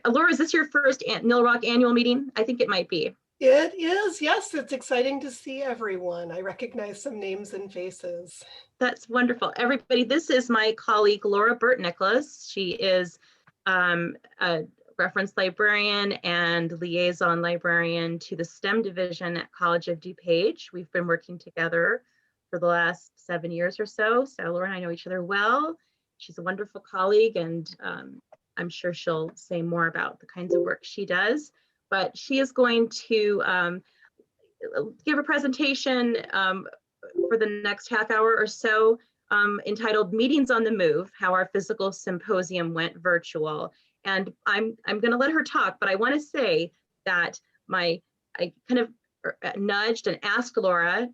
Laura, is this your first NILROC annual meeting? I think it might be. It is, yes. It's exciting to see everyone. I recognize some names and faces. That's wonderful. Everybody, this is my colleague, Laura Burt-Nicholas. She is a reference librarian and liaison librarian to the STEM division at College of DuPage. We've been working together for the last 7 years or so. So Laura and I know each other well. She's a wonderful colleague, and I'm sure she'll say more about the kinds of work she does. But she is going to give a presentation for the next half hour or so entitled Meetings on the Move, How Our Physical Symposium Went Virtual. And I'm going to let her talk, but I want to say that I kind of nudged and asked Laura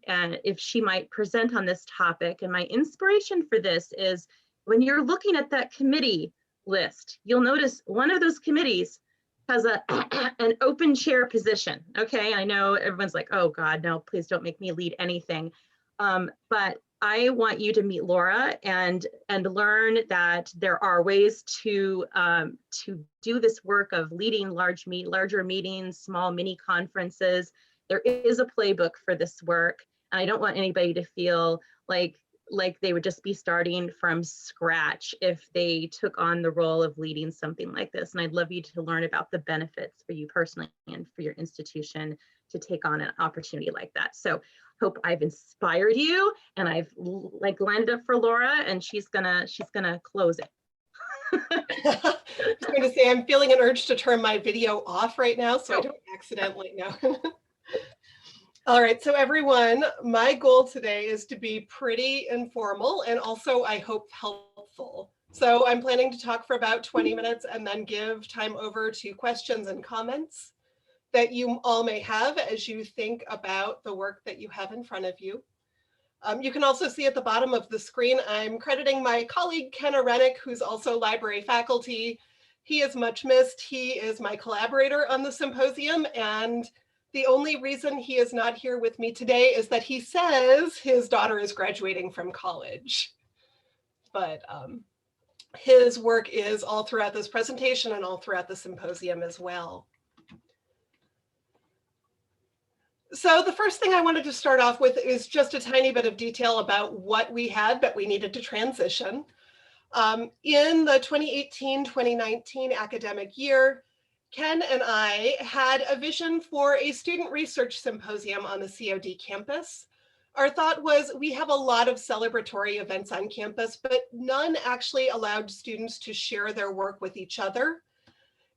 if she might present on this topic. And my inspiration for this is when you're looking at that committee list, you'll notice one of those committees has an open chair position. Okay, I know everyone's like, oh God, no, please don't make me lead anything. But I want you to meet Laura and learn that there are ways to do this work of leading larger meetings, small mini conferences. There is a playbook for this work, and I don't want anybody to feel like they would just be starting from scratch if they took on the role of leading something like this. And I'd love you to learn about the benefits for you personally and for your institution to take on an opportunity like that. So hope I've inspired you, and I've lined up for Laura, and she's gonna close it. I was going to say, I'm feeling an urge to turn my video off right now so I don't accidentally know. All right, so everyone, my goal today is to be pretty informal and also, I hope, helpful. So I'm planning to talk for about 20 minutes and then give time over to questions and comments that you all may have as you think about the work that you have in front of you. You can also see at the bottom of the screen, I'm crediting my colleague, Ken Arenik, who's also library faculty. He is much missed. He is my collaborator on the symposium, and the only reason he is not here with me today is that he says his daughter is graduating from college. But his work is all throughout this presentation and all throughout the symposium as well. So the first thing I wanted to start off with is just a tiny bit of detail about what we had, but we needed to transition. In the 2018-2019 academic year, Ken and I had a vision for a student research symposium on the COD campus. Our thought was we have a lot of celebratory events on campus, but none actually allowed students to share their work with each other.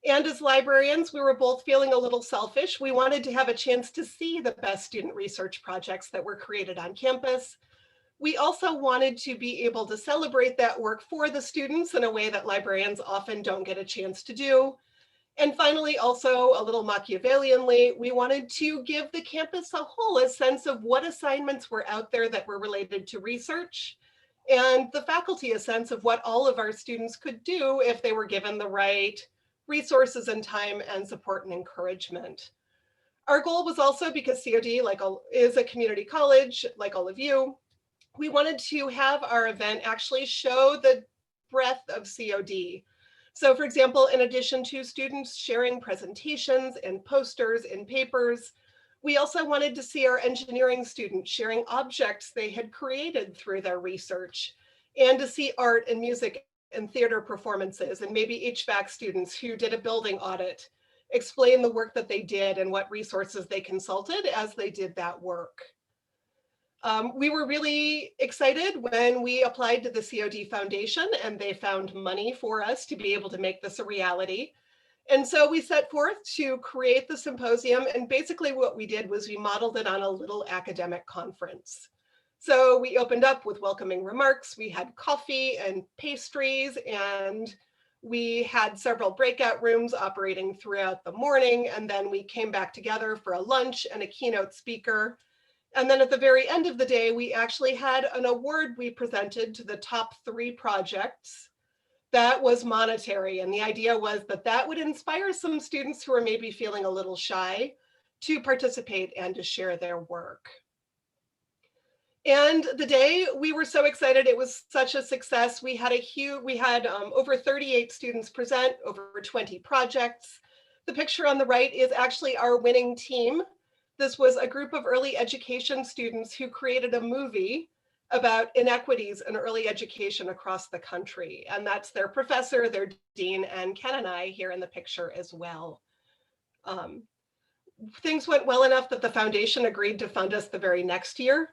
And as librarians, we were both feeling a little selfish. We wanted to have a chance to see the best student research projects that were created on campus. We also wanted to be able to celebrate that work for the students in a way that librarians often don't get a chance to do. And finally, also a little Machiavellianly, we wanted to give the campus a whole a sense of what assignments were out there that were related to research, and the faculty a sense of what all of our students could do if they were given the right resources and time and support and encouragement. Our goal was also, because COD is a community college, like all of you, we wanted to have our event actually show the breadth of COD. So for example, in addition to students sharing presentations and posters and papers, we also wanted to see our engineering students sharing objects they had created through their research, and to see art and music and theater performances, and maybe HVAC students who did a building audit explain the work that they did and what resources they consulted as they did that work. We were really excited when we applied to the COD Foundation and they found money for us to be able to make this a reality. And so we set forth to create the symposium, and basically what we did was we modeled it on a little academic conference. So we opened up with welcoming remarks, we had coffee and pastries, and we had several breakout rooms operating throughout the morning, and then we came back together for a lunch and a keynote speaker. And then at the very end of the day, we actually had an award we presented to the top 3 projects that was monetary. And the idea was that that would inspire some students who are maybe feeling a little shy to participate and to share their work. And the day we were so excited, it was such a success. We had over 38 students present, over 20 projects. The picture on the right is actually our winning team. This was a group of early education students who created a movie about inequities in early education across the country. And that's their professor, their dean, and Ken and I here in the picture as well. Things went well enough that the foundation agreed to fund us the very next year.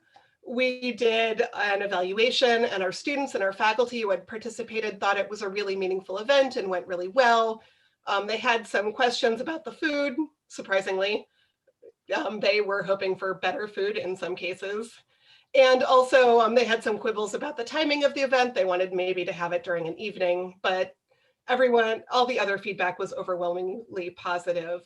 We did an evaluation, and our students and our faculty who had participated thought it was a really meaningful event and went really well. They had some questions about the food, surprisingly. They were hoping for better food in some cases. And also they had some quibbles about the timing of the event. They wanted maybe to have it during an evening, but all the other feedback was overwhelmingly positive.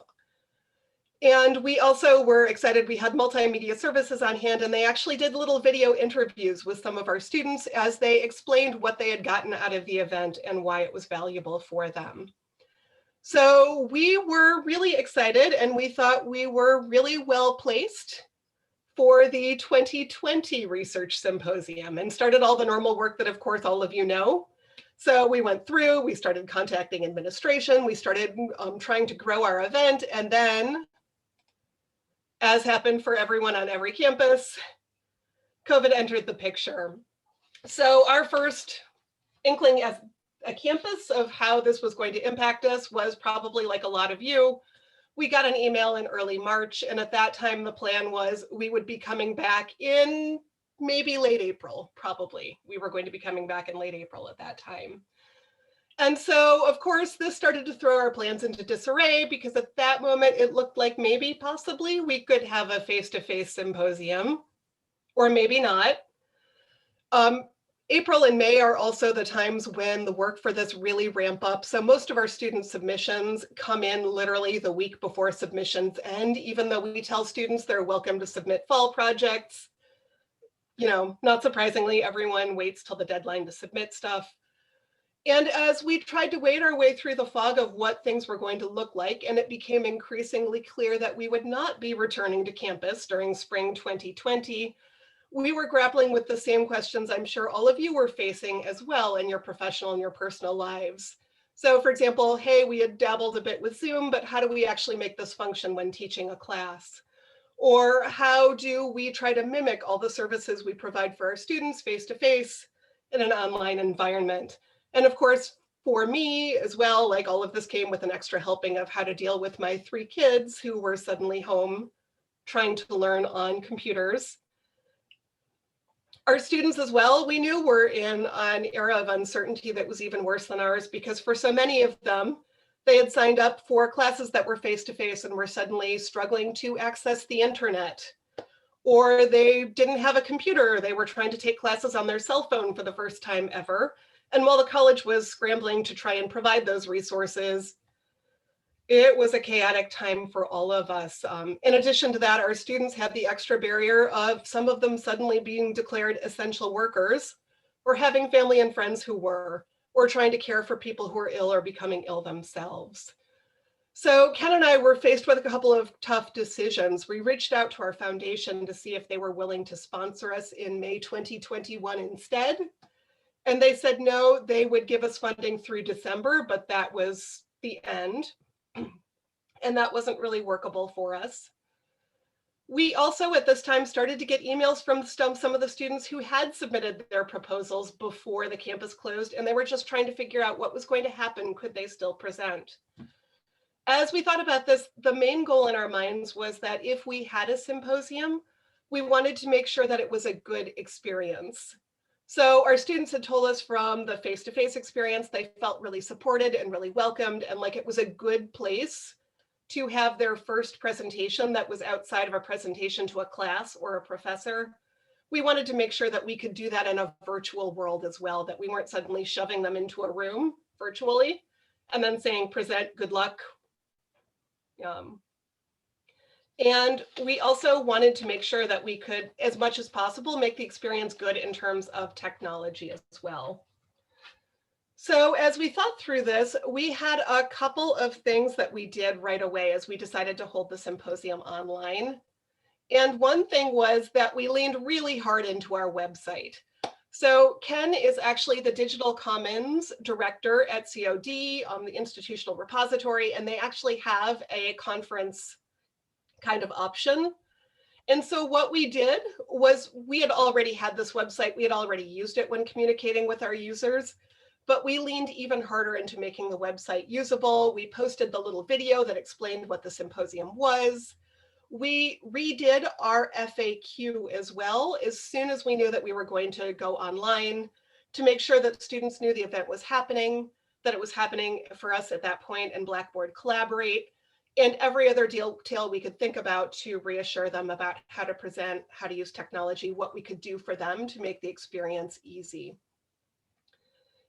And we also were excited. We had multimedia services on hand, and they actually did little video interviews with some of our students as they explained what they had gotten out of the event and why it was valuable for them. So we were really excited, and we thought we were really well placed for the 2020 Research Symposium and started all the normal work that, of course, all of you know. So we went through, we started contacting administration, we started trying to grow our event, and then, as happened for everyone on every campus, COVID entered the picture. So our first inkling as a campus of how this was going to impact us was probably like a lot of you. We got an email in early March, and at that time the plan was we would be coming back in maybe late April, probably. We were going to be coming back in late April at that time. And so, of course, this started to throw our plans into disarray because at that moment, it looked like maybe possibly we could have a face-to-face symposium, or maybe not. April and May are also the times when the work for this really ramp up. So most of our student submissions come in literally the week before submissions end, even though we tell students they're welcome to submit fall projects. You know, not surprisingly, everyone waits till the deadline to submit stuff. And as we tried to wade our way through the fog of what things were going to look like, and it became increasingly clear that we would not be returning to campus during spring 2020, we were grappling with the same questions I'm sure all of you were facing as well in your professional and your personal lives. So for example, hey, we had dabbled a bit with Zoom, but how do we actually make this function when teaching a class? Or how do we try to mimic all the services we provide for our students face-to-face in an online environment? And of course, for me as well, like all of this came with an extra helping of how to deal with my 3 kids who were suddenly home trying to learn on computers. Our students as well, we knew were in an era of uncertainty that was even worse than ours because for so many of them, they had signed up for classes that were face-to-face and were suddenly struggling to access the internet. Or they didn't have a computer, they were trying to take classes on their cell phone for the first time ever. And while the college was scrambling to try and provide those resources, it was a chaotic time for all of us. In addition to that, our students had the extra barrier of some of them suddenly being declared essential workers, or having family and friends who were, or trying to care for people who are ill or becoming ill themselves. So Ken and I were faced with a couple of tough decisions. We reached out to our foundation to see if they were willing to sponsor us in May 2021 instead. And they said no, they would give us funding through December, but that was the end. And that wasn't really workable for us. We also at this time started to get emails from some of the students who had submitted their proposals before the campus closed, and they were just trying to figure out what was going to happen. Could they still present? As we thought about this, the main goal in our minds was that if we had a symposium, we wanted to make sure that it was a good experience. So our students had told us from the face-to-face experience, they felt really supported and really welcomed and like it was a good place to have their first presentation that was outside of a presentation to a class or a professor. We wanted to make sure that we could do that in a virtual world as well, that we weren't suddenly shoving them into a room virtually and then saying, present, good luck. And we also wanted to make sure that we could, as much as possible, make the experience good in terms of technology as well. So as we thought through this, we had a couple of things that we did right away as we decided to hold the symposium online. And one thing was that we leaned really hard into our website. So Ken is actually the Digital Commons director at COD, the institutional repository, and they actually have a conference kind of option. And so what we did was we had already had this website, we had already used it when communicating with our users, but we leaned even harder into making the website usable. We posted the little video that explained what the symposium was. We redid our FAQ as well as soon as we knew that we were going to go online to make sure that students knew the event was happening, that it was happening for us at that point in Blackboard Collaborate, and every other detail we could think about to reassure them about how to present, how to use technology, what we could do for them to make the experience easy.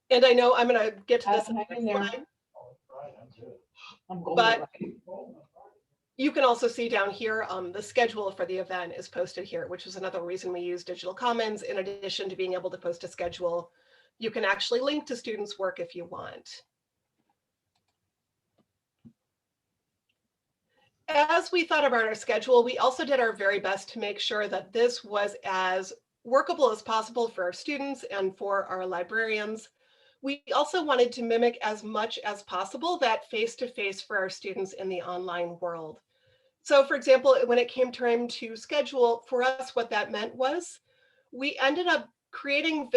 And I know I'm going to get to this next slide, but you can also see down here the schedule for the event is posted here, which is another reason we use Digital Commons. In addition to being able to post a schedule, you can actually link to students' work if you want. As we thought about our schedule, we also did our very best to make sure that this was as workable as possible for our students and for our librarians. We also wanted to mimic as much as possible that face-to-face for our students in the online world. So for example, when it came time to schedule, for us, what that meant was we ended up creating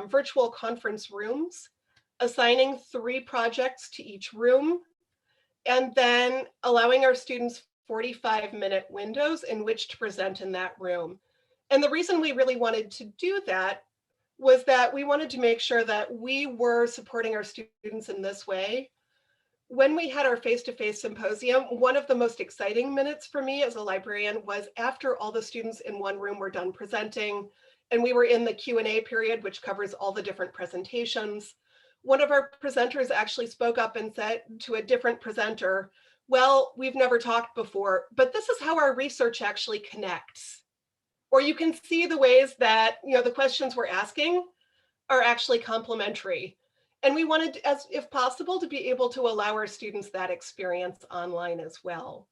virtual conference rooms, assigning 3 projects to each room, and then allowing our students 45-minute windows in which to present in that room. And the reason we really wanted to do that was that we wanted to make sure that we were supporting our students in this way. When we had our face-to-face symposium, one of the most exciting minutes for me as a librarian was after all the students in one room were done presenting, and we were in the Q&A period, which covers all the different presentations. One of our presenters actually spoke up and said to a different presenter, well, we've never talked before, but this is how our research actually connects. Or you can see the ways that, the questions we're asking are actually complementary. And we wanted, as if possible, to be able to allow our students that experience online as well.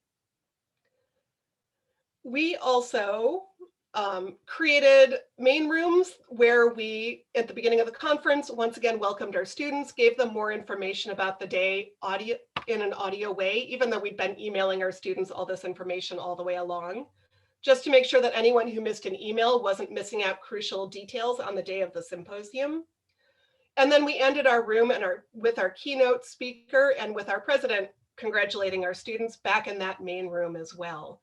We also created main rooms where we, at the beginning of the conference, once again welcomed our students, gave them more information about the day in an audio way, even though we'd been emailing our students all this information all the way along, just to make sure that anyone who missed an email wasn't missing out crucial details on the day of the symposium. And then we ended our room with our keynote speaker and with our president congratulating our students back in that main room as well.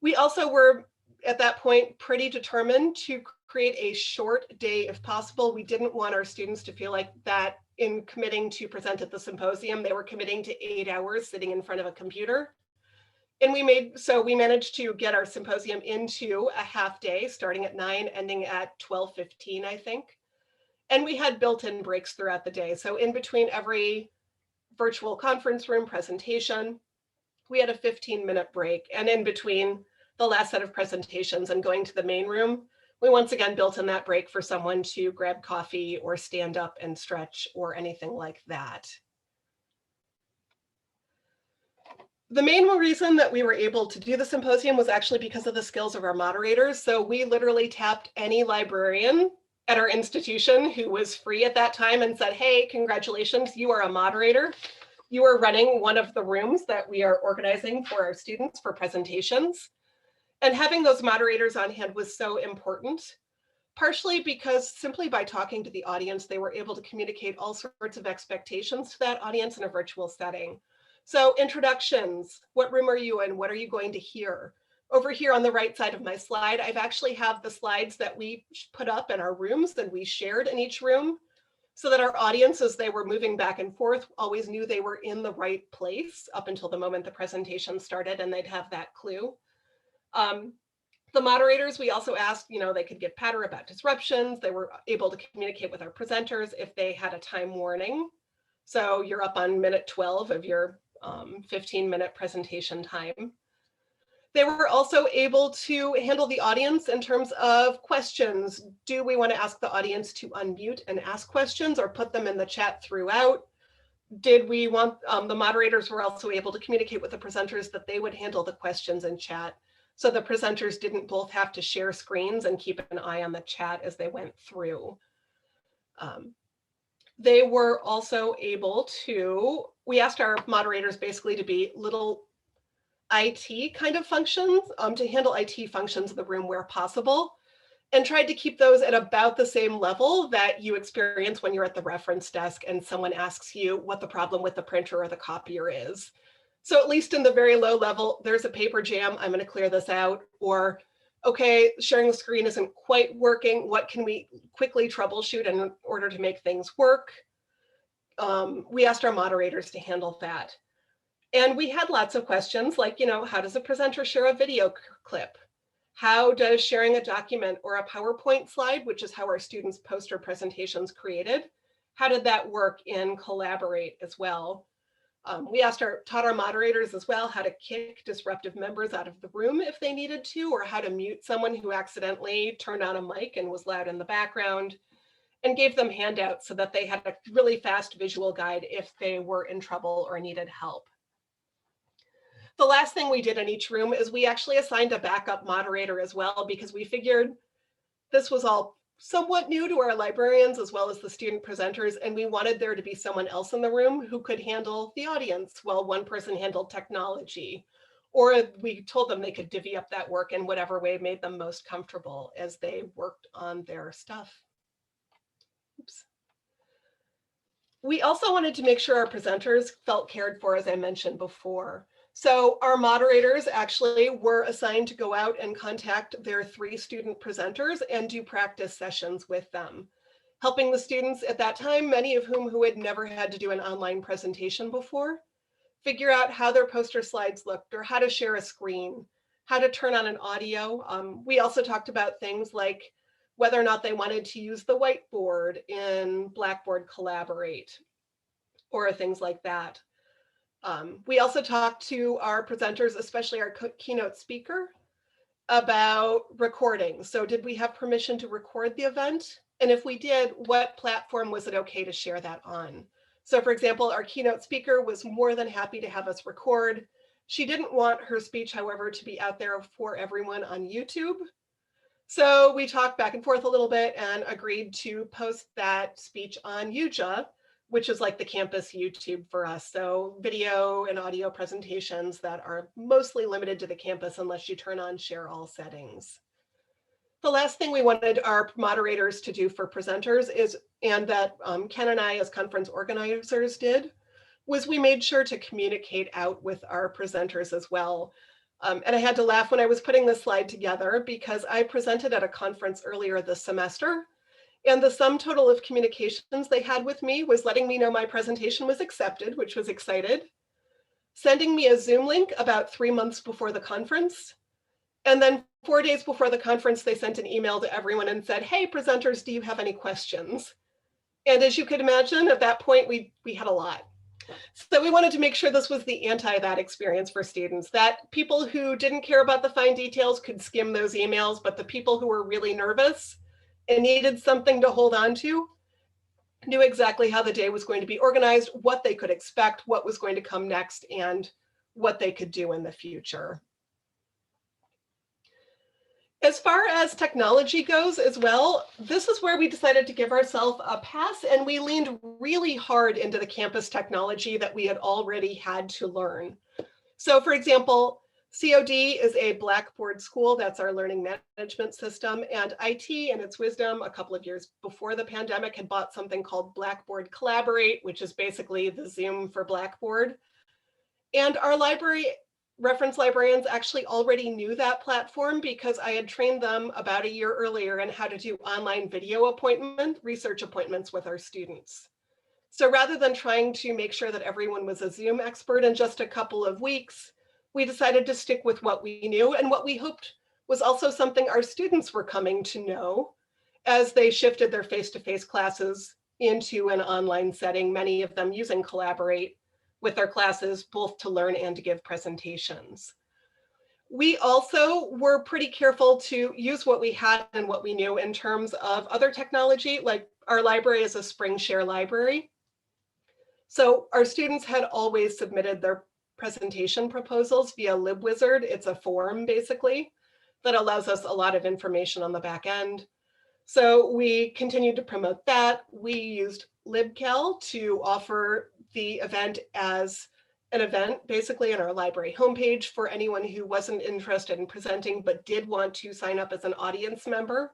We also were, at that point, pretty determined to create a short day if possible. We didn't want our students to feel like that in committing to present at the symposium, they were committing to 8 hours sitting in front of a computer. And we managed to get our symposium into a half day, starting at 9, ending at 12:15, I think. And we had built-in breaks throughout the day. So in between every virtual conference room presentation, we had a 15-minute break. And in between the last set of presentations and going to the main room, we once again built in that break for someone to grab coffee or stand up and stretch or anything like that. The main reason that we were able to do the symposium was actually because of the skills of our moderators. So we literally tapped any librarian at our institution who was free at that time and said, hey, congratulations, you are a moderator. You are running one of the rooms that we are organizing for our students for presentations. And having those moderators on hand was so important, partially because simply by talking to the audience, they were able to communicate all sorts of expectations to that audience in a virtual setting. So introductions, what room are you in? What are you going to hear? Over here on the right side of my slide, I've actually have the slides that we put up in our rooms and we shared in each room so that our audience, as they were moving back and forth, always knew they were in the right place up until the moment the presentation started, and they'd have that clue. The moderators, we also asked, they could give patter about disruptions. They were able to communicate with our presenters if they had a time warning. So you're up on minute 12 of your 15-minute presentation time. They were also able to handle the audience in terms of questions. Do we want to ask the audience to unmute and ask questions or put them in the chat throughout? Did we want, the moderators were also able to communicate with the presenters that they would handle the questions in chat. so the presenters didn't both have to share screens and keep an eye on the chat as they went through. They were also able to, we asked our moderators basically to be little IT kind of functions, to handle IT functions in the room where possible, and tried to keep those at about the same level that you experience when you're at the reference desk and someone asks you what the problem with the printer or the copier is. So at least in the very low level, there's a paper jam, I'm going to clear this out, or okay, sharing the screen isn't quite working, what can we quickly troubleshoot in order to make things work? We asked our moderators to handle that. And we had lots of questions like, how does a presenter share a video clip? How does sharing a document or a PowerPoint slide, which is how our students post our presentations created, how did that work in Collaborate as well? We taught our moderators as well how to kick disruptive members out of the room if they needed to, or how to mute someone who accidentally turned on a mic and was loud in the background, and gave them handouts so that they had a really fast visual guide if they were in trouble or needed help. The last thing we did in each room is we actually assigned a backup moderator as well, because we figured this was all somewhat new to our librarians as well as the student presenters, and we wanted there to be someone else in the room who could handle the audience while one person handled technology. Or we told them they could divvy up that work in whatever way made them most comfortable as they worked on their stuff. Oops. We also wanted to make sure our presenters felt cared for, as I mentioned before. So our moderators actually were assigned to go out and contact their 3 student presenters and do practice sessions with them, helping the students at that time, many of whom had never had to do an online presentation before, figure out how their poster slides looked or how to share a screen, how to turn on an audio. We also talked about things like whether or not they wanted to use the whiteboard in Blackboard Collaborate or things like that. We also talked to our presenters, especially our keynote speaker, about recording. So did we have permission to record the event? And if we did, what platform was it okay to share that on? So for example, our keynote speaker was more than happy to have us record. She didn't want her speech, however, to be out there for everyone on YouTube. So we talked back and forth a little bit and agreed to post that speech on Yuja, which is like the campus YouTube for us. So video and audio presentations that are mostly limited to the campus unless you turn on share all settings. The last thing we wanted our moderators to do for presenters is, and that Ken and I as conference organizers did, was we made sure to communicate out with our presenters as well. And I had to laugh when I was putting this slide together because I presented at a conference earlier this semester, and the sum total of communications they had with me was letting me know my presentation was accepted, which was excited, sending me a Zoom link about 3 months before the conference, and then 4 days before the conference, they sent an email to everyone and said, hey, presenters, do you have any questions? And as you could imagine, at that point, we had a lot. So we wanted to make sure this was the anti-that experience for students, that people who didn't care about the fine details could skim those emails, but the people who were really nervous and needed something to hold on to knew exactly how the day was going to be organized, what they could expect, what was going to come next, and what they could do in the future. As far as technology goes as well, this is where we decided to give ourselves a pass, and we leaned really hard into the campus technology that we had already had to learn. So for example, COD is a Blackboard school, that's our learning management system, and IT in its wisdom a couple of years before the pandemic had bought something called Blackboard Collaborate, which is basically the Zoom for Blackboard. And our reference librarians actually already knew that platform because I had trained them about a year earlier in how to do online video research appointments with our students. So rather than trying to make sure that everyone was a Zoom expert in just a couple of weeks, we decided to stick with what we knew and what we hoped was also something our students were coming to know as they shifted their face-to-face classes into an online setting, many of them using Collaborate with their classes, both to learn and to give presentations. We also were pretty careful to use what we had and what we knew in terms of other technology, like our library is a Spring Share library. So our students had always submitted their presentation proposals via LibWizard. It's a form basically that allows us a lot of information on the back end. So we continued to promote that. We used LibCal to offer the event as an event basically on our library homepage for anyone who wasn't interested in presenting but did want to sign up as an audience member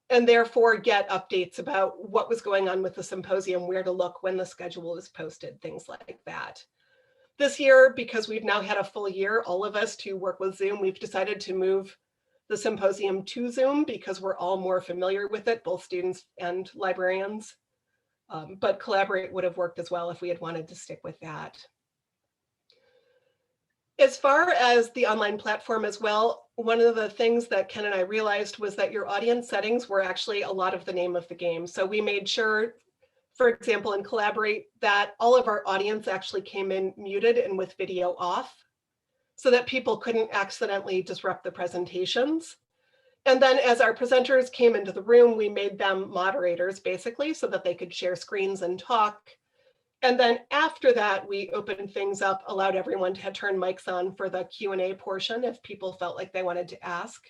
and therefore get updates about what was going on with the symposium, where to look when the schedule is posted, things like that. This year, because we've now had a full year, all of us to work with Zoom, we've decided to move the symposium to Zoom because we're all more familiar with it, both students and librarians. But Collaborate would have worked as well if we had wanted to stick with that. As far as the online platform as well, one of the things that Ken and I realized was that your audience settings were actually a lot of the name of the game. So we made sure, for example, in Collaborate, that all of our audience actually came in muted and with video off so that people couldn't accidentally disrupt the presentations. And then as our presenters came into the room, we made them moderators basically so that they could share screens and talk. And then after that, we opened things up, allowed everyone to turn mics on for the Q&A portion if people felt like they wanted to ask.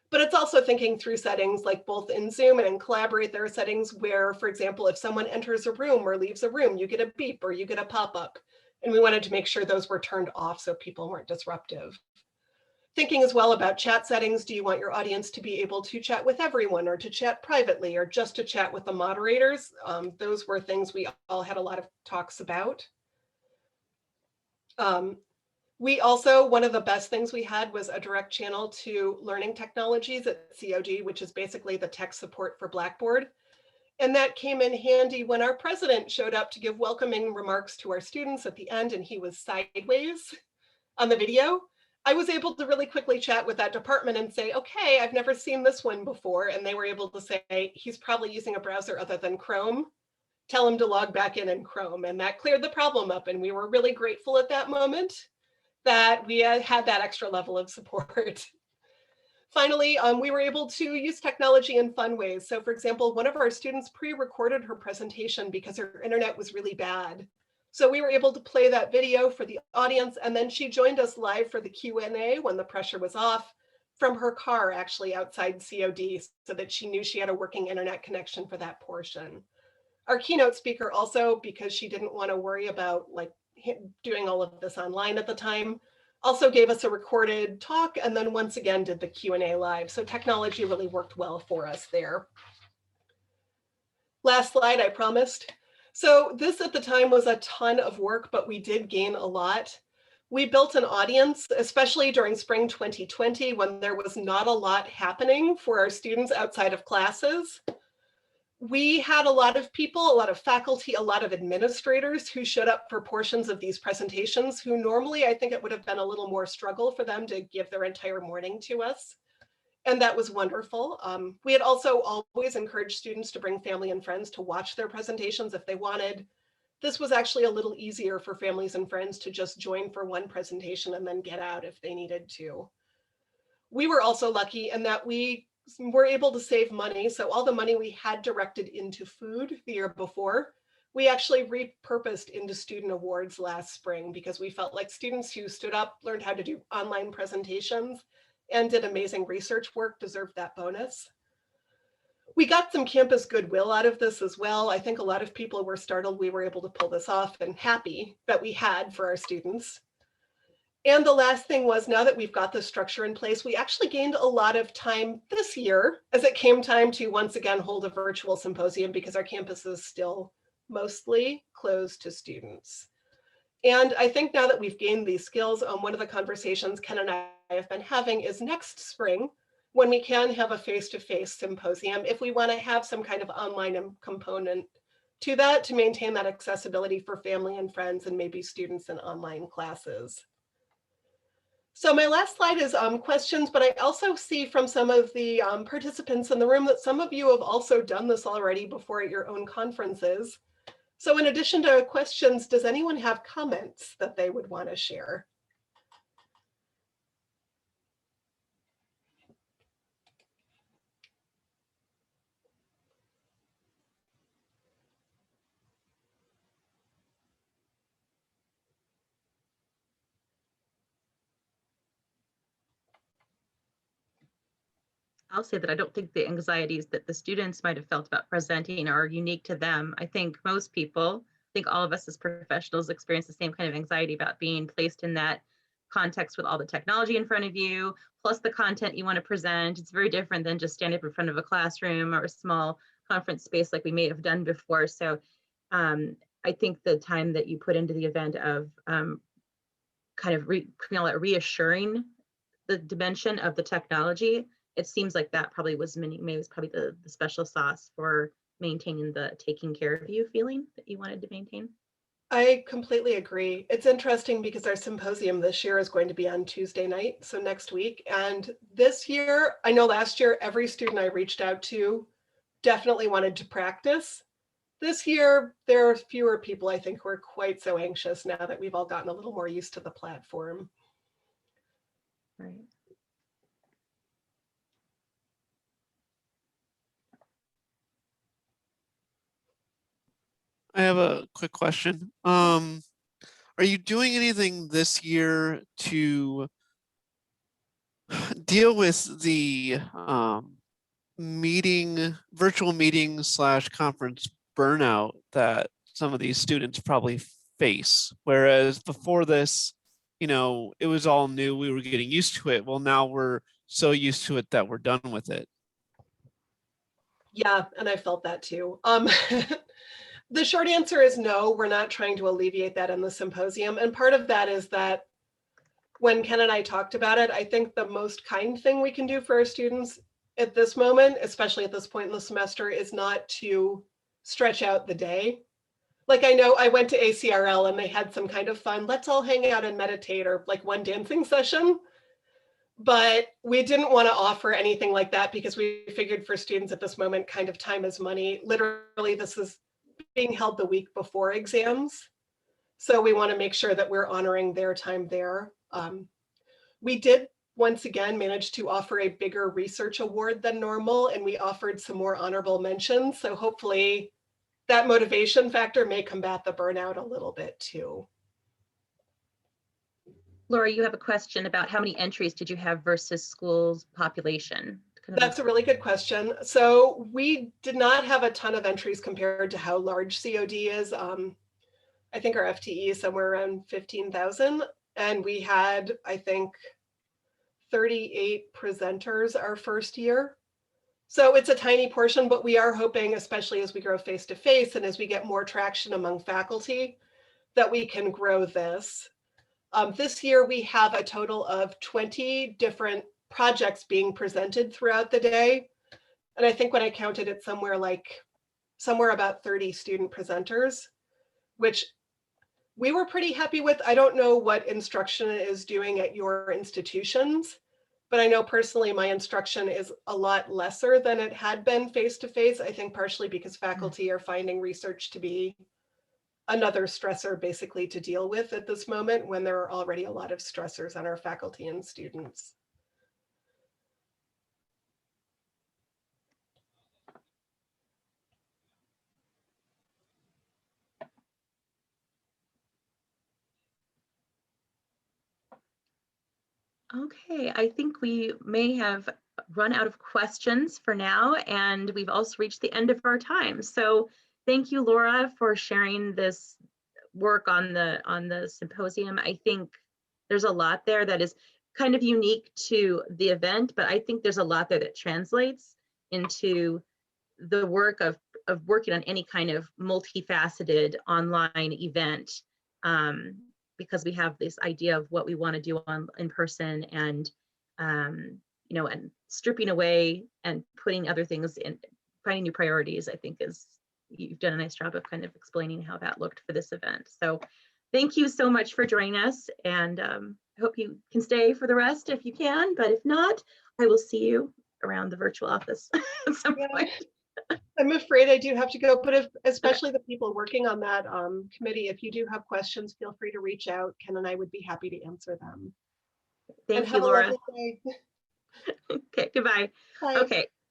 But it's also thinking through settings like both in Zoom and in Collaborate, there are settings where, for example, if someone enters a room or leaves a room, you get a beep or you get a pop-up. And we wanted to make sure those were turned off so people weren't disruptive. Thinking as well about chat settings. Do you want your audience to be able to chat with everyone or to chat privately or just to chat with the moderators? Those were things we all had a lot of talks about. We also, one of the best things we had was a direct channel to Learning Technologies at COG, which is basically the tech support for Blackboard. And that came in handy when our president showed up to give welcoming remarks to our students at the end and he was sideways on the video. I was able to really quickly chat with that department and say, okay, I've never seen this one before. And they were able to say, he's probably using a browser other than Chrome. Tell him to log back in Chrome. And that cleared the problem up. And we were really grateful at that moment that we had that extra level of support. Finally, we were able to use technology in fun ways. So for example, one of our students pre-recorded her presentation because her internet was really bad. So we were able to play that video for the audience, and then she joined us live for the Q&A when the pressure was off from her car actually outside COD so that she knew she had a working internet connection for that portion. Our keynote speaker also, because she didn't want to worry about like doing all of this online at the time, also gave us a recorded talk and then once again did the Q&A live. So technology really worked well for us there. Last slide, I promised. So this at the time was a ton of work, but we did gain a lot. We built an audience, especially during spring 2020, when there was not a lot happening for our students outside of classes. We had a lot of people, a lot of faculty, a lot of administrators who showed up for portions of these presentations who normally I think it would have been a little more struggle for them to give their entire morning to us. And that was wonderful. We had also always encouraged students to bring family and friends to watch their presentations if they wanted. This was actually a little easier for families and friends to just join for one presentation and then get out if they needed to. We were also lucky in that we were able to save money. So all the money we had directed into food the year before, we actually repurposed into student awards last spring because we felt like students who stood up, learned how to do online presentations, and did amazing research work deserved that bonus. We got some campus goodwill out of this as well. I think a lot of people were startled we were able to pull this off and happy that we had for our students. And the last thing was, now that we've got the structure in place, we actually gained a lot of time this year as it came time to once again hold a virtual symposium because our campus is still mostly closed to students. And I think now that we've gained these skills, one of the conversations Ken and I have been having is next spring, when we can have a face-to-face symposium, if we want to have some kind of online component to that to maintain that accessibility for family and friends and maybe students in online classes. So my last slide is questions, but I also see from some of the participants in the room that some of you have also done this already before at your own conferences. So in addition to questions, does anyone have comments that they would want to share? I'll say that I don't think the anxieties that the students might have felt about presenting are unique to them. I think most people, I think all of us as professionals experience the same kind of anxiety about being placed in that context with all the technology in front of you, plus the content you want to present. It's very different than just standing up in front of a classroom or a small conference space like we may have done before. So I think the time that you put into the event of kind of reassuring the dimension of the technology, it seems like that probably was maybe was probably the special sauce for maintaining the taking care of you feeling that you wanted to maintain. I completely agree. It's interesting because our symposium this year is going to be on Tuesday night, so next week. And this year, I know last year, every student I reached out to definitely wanted to practice. This year, there are fewer people, I think, who are quite so anxious now that we've all gotten a little more used to the platform. Right. I have a quick question. Are you doing anything this year to deal with the virtual meeting / conference burnout that some of these students probably face? Whereas before this, it was all new, we were getting used to it. Well, now we're so used to it that we're done with it. Yeah, and I felt that too. The short answer is no, we're not trying to alleviate that in the symposium. And part of that is that when Ken and I talked about it, I think the most kind thing we can do for our students at this moment, especially at this point in the semester, is not to stretch out the day. Like, I know I went to ACRL and they had some kind of fun, let's all hang out and meditate, or like one dancing session. But we didn't want to offer anything like that because we figured for students at this moment, kind of time is money. Literally, this is being held the week before exams. So we want to make sure that we're honoring their time there. We did once again manage to offer a bigger research award than normal, and we offered some more honorable mentions. So hopefully that motivation factor may combat the burnout a little bit too. Laura, you have a question about how many entries did you have versus school's population? That's a really good question. So we did not have a ton of entries compared to how large COD is. I think our FTE is somewhere around 15,000. And we had, I think, 38 presenters our first year. So it's a tiny portion, but we are hoping, especially as we grow face-to-face and as we get more traction among faculty, that we can grow this. This year, we have a total of 20 different projects being presented throughout the day. And I think when I counted it, somewhere about 30 student presenters, which we were pretty happy with. I don't know what instruction is doing at your institutions, but I know personally my instruction is a lot lesser than it had been face-to-face. I think partially because faculty are finding research to be another stressor basically to deal with at this moment when there are already a lot of stressors on our faculty and students. Okay, I think we may have run out of questions for now, and we've also reached the end of our time. So thank you, Laura, for sharing this work on the symposium. I think there's a lot there that is kind of unique to the event, but I think there's a lot there that translates into the work of working on any kind of multifaceted online event, because we have this idea of what we want to do in person, and and stripping away and putting other things in, finding new priorities. I think you've done a nice job of kind of explaining how that looked for this event. So thank you so much for joining us, and I hope you can stay for the rest if you can, but if not, I will see you around the virtual office at some point. I'm afraid I do have to go, but especially the people working on that committee, if you do have questions, feel free to reach out. Ken and I would be happy to answer them. Thank you, Laura. Okay, Okay, goodbye. bye. Okay.